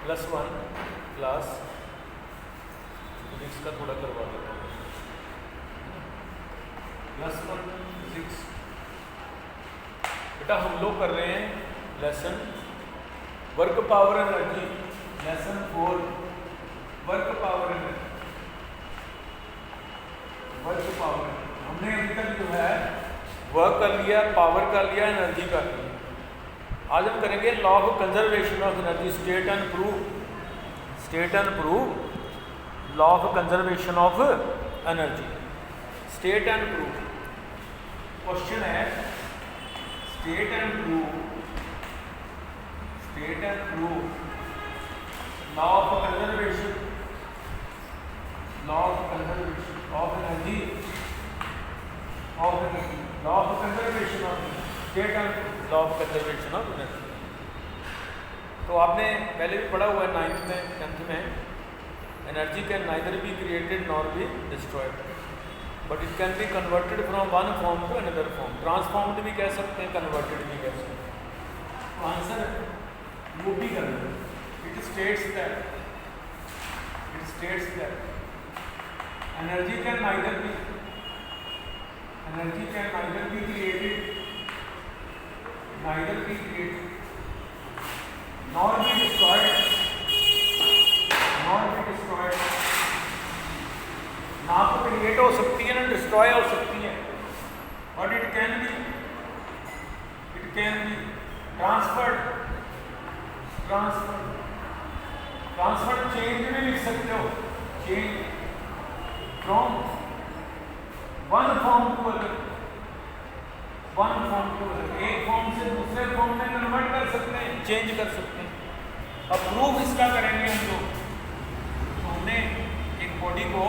+1 plus physics का थोड़ा करवा देता हूँ, +1 फिजिक्स। बेटा हम लोग कर रहे हैं lesson work power energy, lesson 4 work power energy. Work power हमने अभी तक जो है वर्क कर लिया, पावर कर लिया, एनर्जी कर लिया। आज हम करेंगे law of conservation of energy, state and prove law of conservation of energy, state and prove. Question है state and prove law of conservation of energy, law of conservation of state and law of conservation of energy. तो आपने पहले भी पढ़ा हुआ है 9th में 10th में, energy can neither be created nor be destroyed but it can be converted from one form to another form. Transformed भी कह सकते हैं, कन्वर्टेड भी कह सकते हैं। तो आंसर वो भी कर रहे हैं। It states that energy can neither B created nor be destroyed, ना तो क्रिएट हो सकती है ना डिस्ट्रॉय हो सकती है, but it can be transferred change भी लिख सकते हो, change from one form to other, एक फॉर्म से दूसरे फॉर्म में कन्वर्ट कर सकते हैं, चेंज कर सकते हैं। अब प्रूफ इसका करेंगे हम लोग। तो हमने एक बॉडी को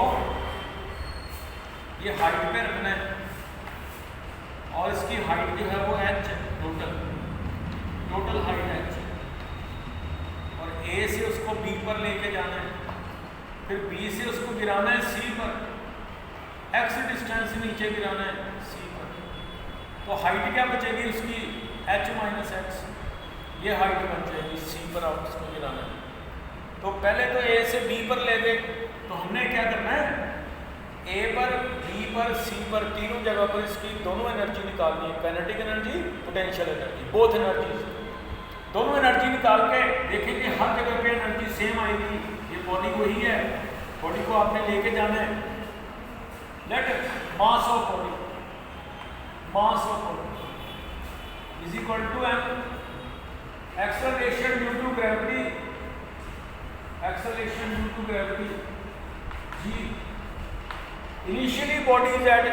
ये हाइट पे रखना है और इसकी हाइट जो है वो h है, टोटल हाइट h, और a से उसको b पर लेके जाना है, फिर b से उसको गिराना है c पर, x डिस्टेंस से नीचे गिराना है c पर। तो हाइट क्या बचेगी उसकी h माइनस x, ये हाइट बच जाएगी c पर, आप इसको गिराना है। तो पहले तो a से b पर ले गए, तो हमने क्या करना है a पर b पर c पर तीनों जगह पर इसकी दोनों एनर्जी निकालनी है, kinetic energy, potential energy, both energy. दोनों एनर्जी निकाल के देखेंगे हर जगह पे एनर्जी सेम आएगी। ये बॉडी वही है, बॉडी को आपने लेके जाना है। Let mass of body is equal to m acceleration due to gravity g। initially body is at a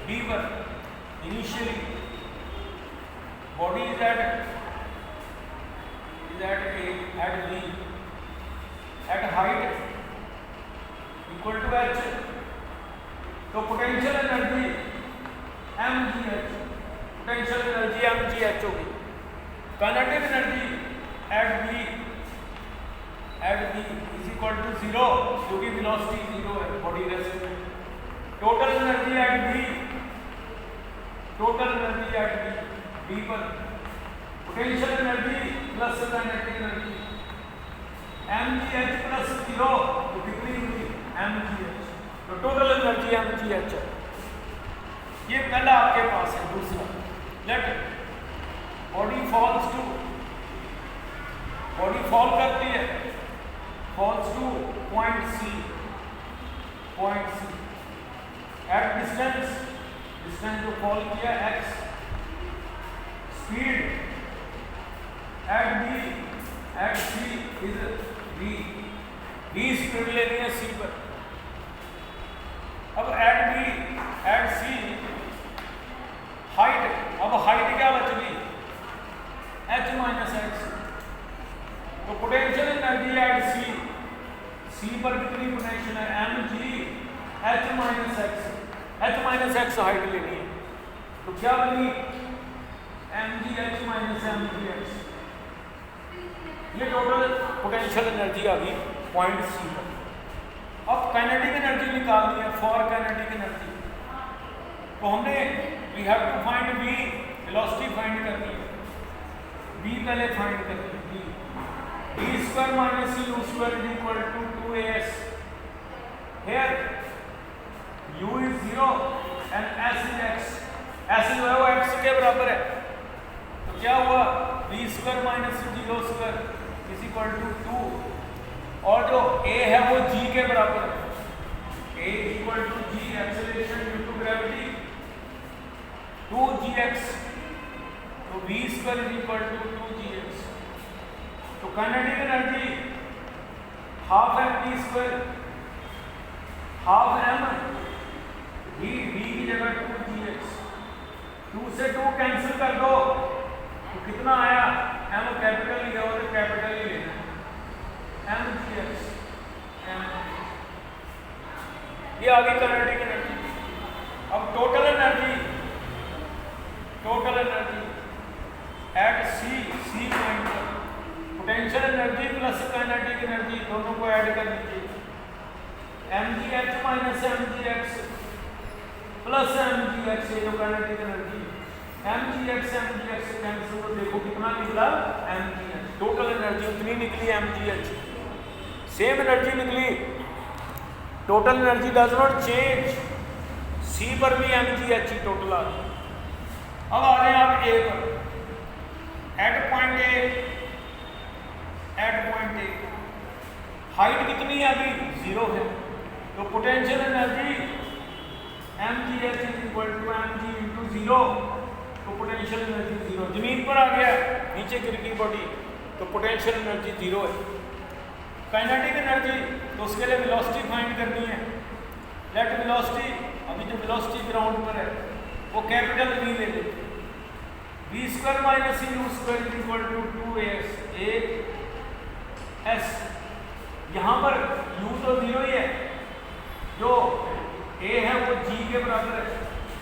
b पर, initially body is at a at b at height equal to h। तो potential energy mgh, potential energy mgh होगी। Kinetic energy at b is equal to 0, क्योंकि velocity 0 है, body rest में। Total energy at b पर, potential energy plus kinetic energy mgh plus 0, तो कितनी हुई mgh, तो टोटल एनर्जी mgh है। ये पहला आपके पास है। दूसरा, लेट बॉडी फॉल करती है, falls to point C at distance जो फॉल किया x, speed at C is v speed लेनी है C पर। अब एट C हाइट, अब हाइट क्या बच गई h माइनस x। तो पोटेंशियल एनर्जी एट C पर कितनी पोटेंशियल है mg h minus x height लेनी है। तो क्या बनी mg h minus mg x, ये टोटल पोटेंशियल एनर्जी आ गई पॉइंट C पर। अब काइनेटिक एनर्जी निकालनी है, फॉर काइनेटिक एनर्जी तो हमने we have to find v, velocity find करनी है। v पहले फाइंड करनी है, d square minus u square is equal to 2as. Here u is 0 and s is x. s जो है वो x के बराबर है, तो क्या हुआ v square minus 0 square is equal to 2, और जो a है वो g के बराबर है, a is equal to g acceleration due to gravity 2gx, तो v square is equal to 2gx. तो kinetic energy half mv square half m v की जगह 2gx, 2 से 2 कैंसिल कर दो तो कितना आया, m कैपिटल लिया हो तो कैपिटल ही लेना है, mgx m, ये आ गई काइनेटिक एनर्जी। अब total energy at C point पर potential energy plus kinetic energy दोनों को ऐड कर लीजिए, mgh minus mgx plus mgx, ये जो काइनेटिक एनर्जी mgx कैंसिल तो देखो कितना निकला mgh, टोटल एनर्जी उतनी निकली mgh, सेम एनर्जी निकली, total energy does not change, C पर भी mgh ही टोटल आ गया। अब आ रहे हैं आप ए पर, एट पॉइंट ए हाइट कितनी है अभी 0 है, तो potential energy mgh is equal to mg into 0, तो पोटेंशियल एनर्जी 0, जमीन पर आ गया नीचे गिर गई बॉडी तो पोटेंशियल एनर्जी 0 है। काइनेटिक एनर्जी तो उसके लिए वेलोसिटी फाइंड करनी है, लेट वेलोसिटी, अभी जो वेलोसिटी ग्राउंड पर है वो कैपिटल v ले लेते, v square minus u square is equal to 2as, यहाँ पर u तो 0 ही है, जो a है वो g के बराबर है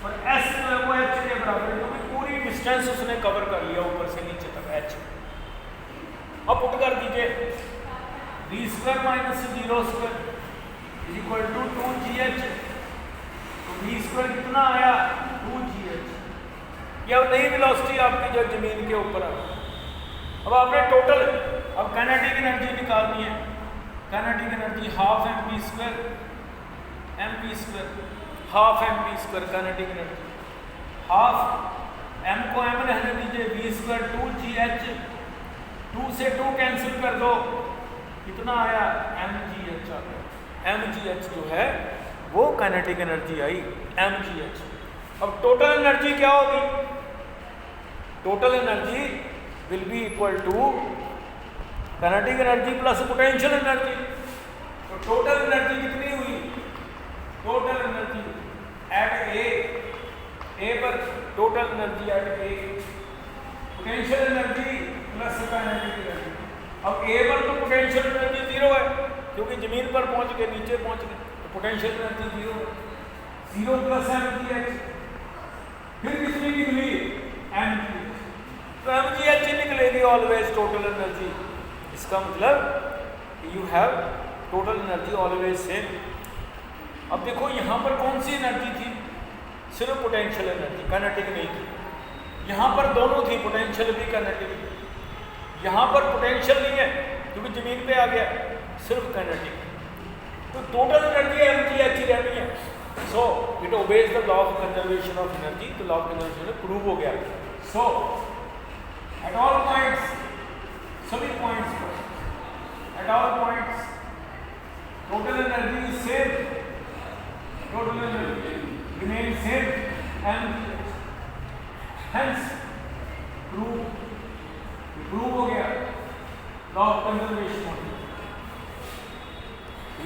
और s जो है वो h के बराबर है, क्योंकि पूरी डिस्टेंस उसने कवर कर लिया ऊपर से नीचे तक h। अब पुट कर दीजिए v square minus 0 square is equal to 2gh, तो v स्क्वायर कितना आया 2gh, ये अब नई वेलोसिटी आपकी जो जमीन के ऊपर आ गई। अब आपने टोटल, अब काइनेटिक एनर्जी निकालनी है, kinetic energy half mv square half mv square kinetic energy, half m को m रहने दीजिए, v स्क्वायर 2gh, 2 से 2 कैंसिल कर दो कितना आया mgh आ गया, mgh जो है वो काइनेटिक एनर्जी आई mgh। अब टोटल एनर्जी क्या होगी, total energy will be equal to kinetic energy plus potential energy, तो टोटल एनर्जी कितनी हुई, टोटल एनर्जी एट ए पर, total energy at A, potential energy plus kinetic energy. अब A पर तो पोटेंशियल एनर्जी 0 है क्योंकि जमीन पर पहुंच गए, नीचे पहुंच गए, तो पोटेंशियल एनर्जी 0 है, 0 प्लस mgh, फिर कितनी निकली mgh, तो mgh ही निकलेगी ऑलवेज टोटल एनर्जी, इसका मतलब you have total energy always same. अब देखो यहाँ पर कौन सी एनर्जी थी, सिर्फ पोटेंशियल एनर्जी, काइनेटिक नहीं थी, यहाँ पर दोनों थी, पोटेंशियल भी काइनेटिक भी, यहाँ पर पोटेंशियल नहीं है क्योंकि जमीन पे आ गया, सिर्फ काइनेटिक, तो टोटल एनर्जी mgh ही रहनी है। So it obeys the law of conservation of energy, तो लॉ ऑफ कंजर्वेशन प्रूव हो गया। सो एट ऑल पॉइंट्स, सभी पॉइंट्स पर, at all points total energy is same, total energy remain same mgh, hence prove हो गया law of conservation of.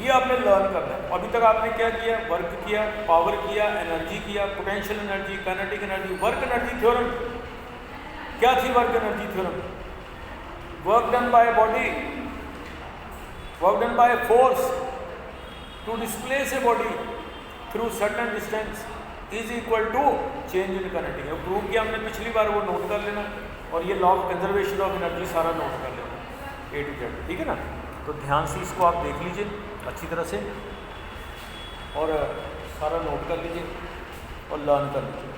ये आपने learn करना है। अभी तक आपने क्या किया, वर्क किया, पावर किया, एनर्जी किया, potential energy, kinetic energy, work energy theorem. क्या थी work energy theorem? Work done by body, work done by force to displace a body through certain distance is equal to change in kinetic. Prove किया हमने पिछली बार, वो note कर लेना, और ये law of conservation of energy सारा note कर लेना A to Z, ठीक है ना। तो ध्यान से इसको आप देख लीजिए अच्छी तरह से और सारा नोट कर लीजिए और लर्न कर लीजिए।